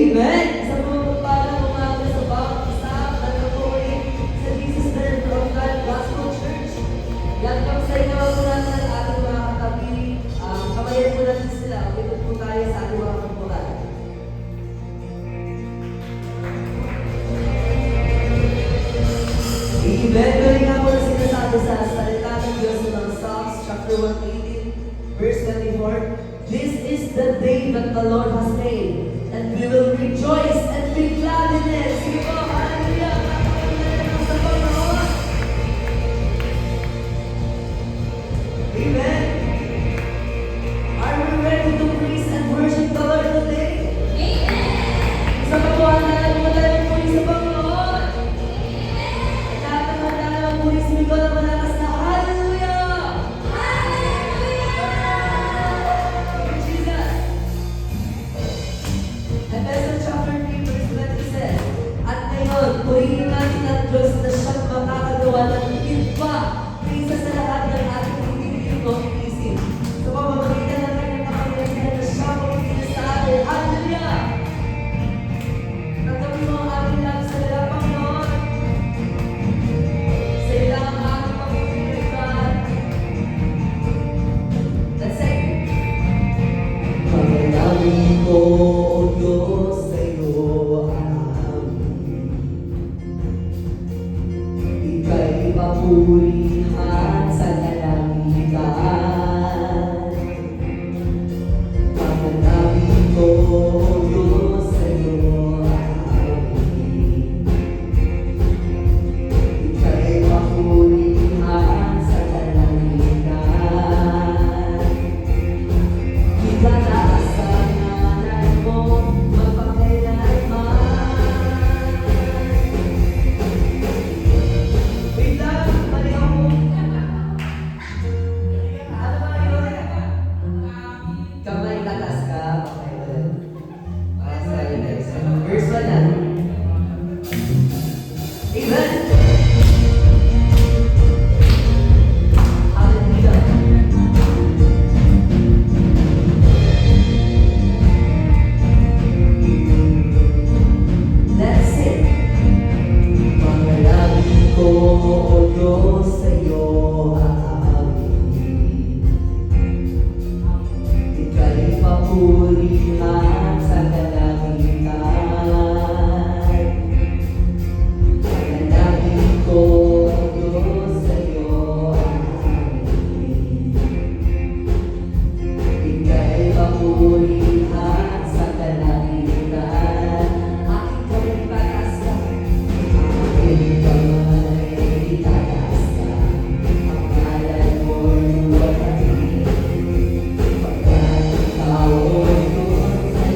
Amen! Sa pagpapalang umaga sa bawat isa, nagpapuri sa Jesus Name of God Gospel Church. Yan kami sa inyo po natin ang ating mga katabi. Kamayan po natin sila. Ulit po tayo sa ating mga pagpuran. Amen! Gawin nga po na sinasabi sa salita ng Diyos ng Psalms chapter 118 verse 24. This is the day that the Lord has made, and we will rejoice and be glad in it. Sige po, hallelujah! Kapag sa Panginoon. Amen! Are we ready to praise and worship the Lord today? Amen! Sa pagkuhanan mo tayo muli sa Panginoon. At lahat ng handa naman muli sumigaw na malakas na hallelujah! Ephesians chapter 3 verse 20 says, at ngayon, purihin natin ang Diyos na siyang makakagawa ng higit pa kaysa sa lahat ng ating hinihiling o inisip. Sa pamamagitan ng kanyang kapangyarihan na siya pumili sa atin. Hallelujah! Tanggapin mo ang ating lang sa lahat, Panginoon. Sa ilang ang ating pagpipilitan. Let's sing. Pagkakalamin ko, O Diyos, sa iyo ang ika'y papurihan sa kalangitan. Pagkakalamin ko, O Diyos, sa iyo ang ika'y papurihan sa kalangitan. Itataas ang ngalan mo magpakailanman. Wait lang, mali ako. Ano ba yun? Kamay tatas ka. Okay, ulit. Sorry, next. Verse 1 na. Amen! Hallelujah! Let's sing. Pangalangin ko, O Diyos, sa iyo aamin. Ika'y papurihan sa kalangitan. Panalangin ko, O Diyos, sa iyo aamin. Ika'y papurihan sa kalangitan. Aking kamay itaas ka. Aking kamay itaas ka. Ang ngalan mo'y luwalhati. Pagkat ikaw, O Diyos, ay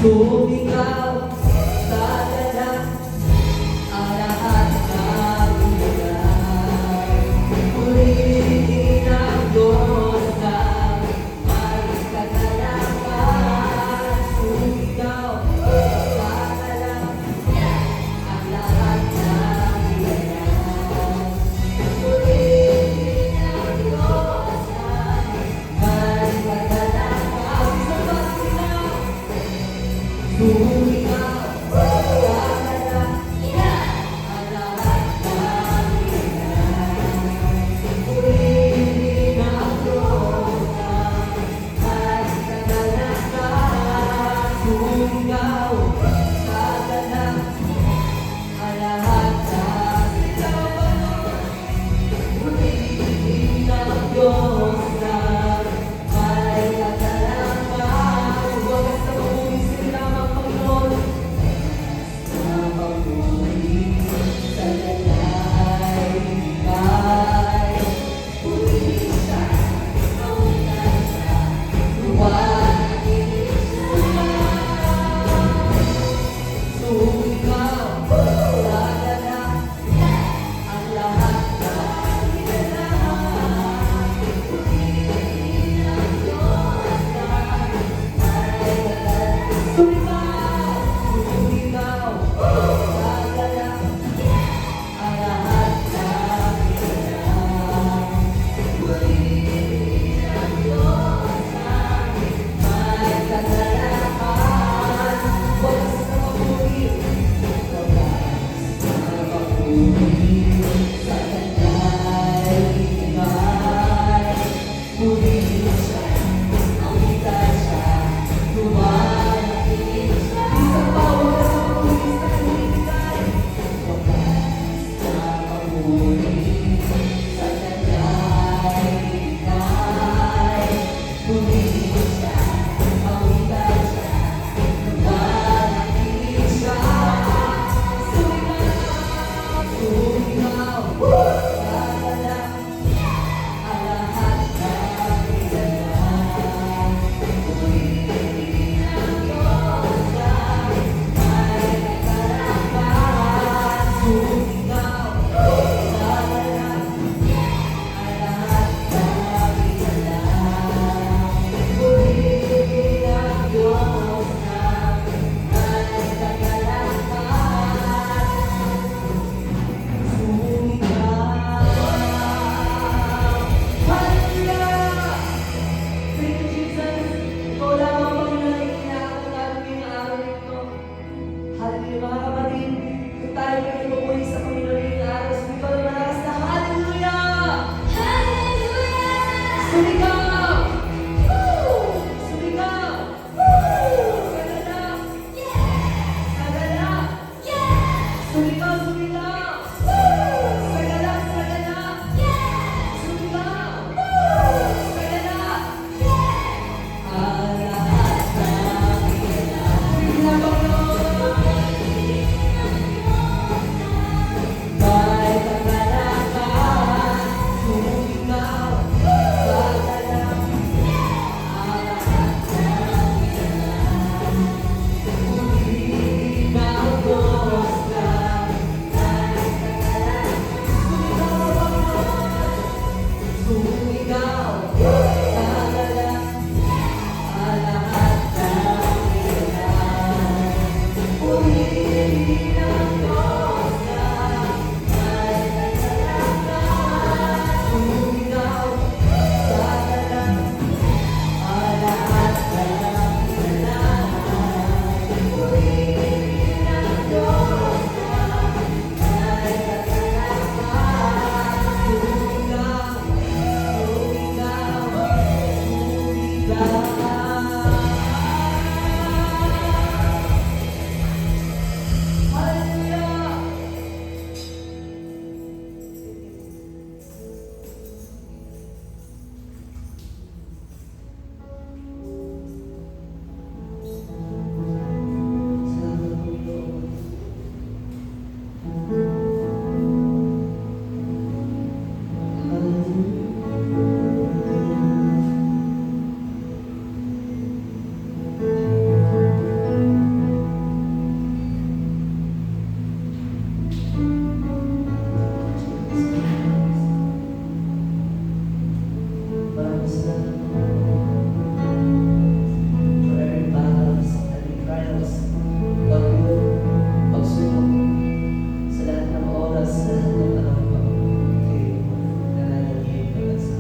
Sumigaw sa ganap ang lahat ng bigay. Purihin ang Diyos na may kagalakan. Sumigaw sa ganap ang lahat ng bigay. Purihin ang Diyos na may kagalakan. Sumigaw sa ganap ang lahat ng bigay. Purihin ang Diyos na may kagalakan. Sumigaw sa ganap ang lahat ng purihin ang Diyos na may kagalakan. Wagas na mamuli sila ng Panginoon. Sa mamuli sa lalay kay purihin siya, maunay siya, luwain siya. oras, pag-iwan, pagsunod, sa lahat ng oras, sa lahat ng panahon pa, kayo nananagin pag-asa.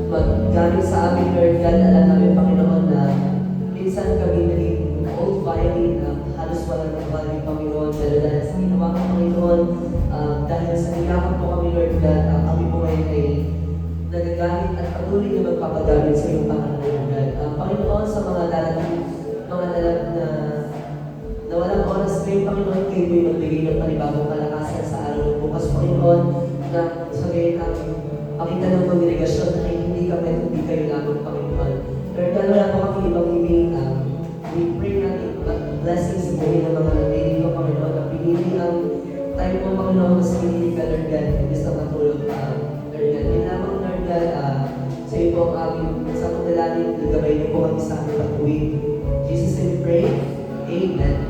maggamit sa amin, Lord God. Alam namin, Panginoon, na minsan kami naging old violin na halos walang nagvalue, Panginoon. Pero dahil sa ginawa ko, Panginoon, dahil sa niyakap mo kami, Lord God, kami po ngayon ay nagagamit at patuloy na magpapagamit sa iyong pangalan, Lord God. Panginoon, sa mga darating, mga na walang oras ngayon, Panginoon, kayo mo'y magbigay ng panibagong kalakasan sa araw ng bukas, Panginoon, na sabihin namin, pakita ng kongregasyon na hindi kami at hindi kayo lamang, Panginoon. Lord God, wala po kami ibang hiling. We pray natin blessings sa buhay ng mga nandito, Panginoon, na pinili ang time mo, Panginoon, mas pinili ka, Lord God, imbis na matulog, Lord God. Yun lamang, Lord God, sa iyo po ang aming sa pagdalangin, gagabay niyo po kami sa aming pag-uwi. Jesus, we pray. Amen.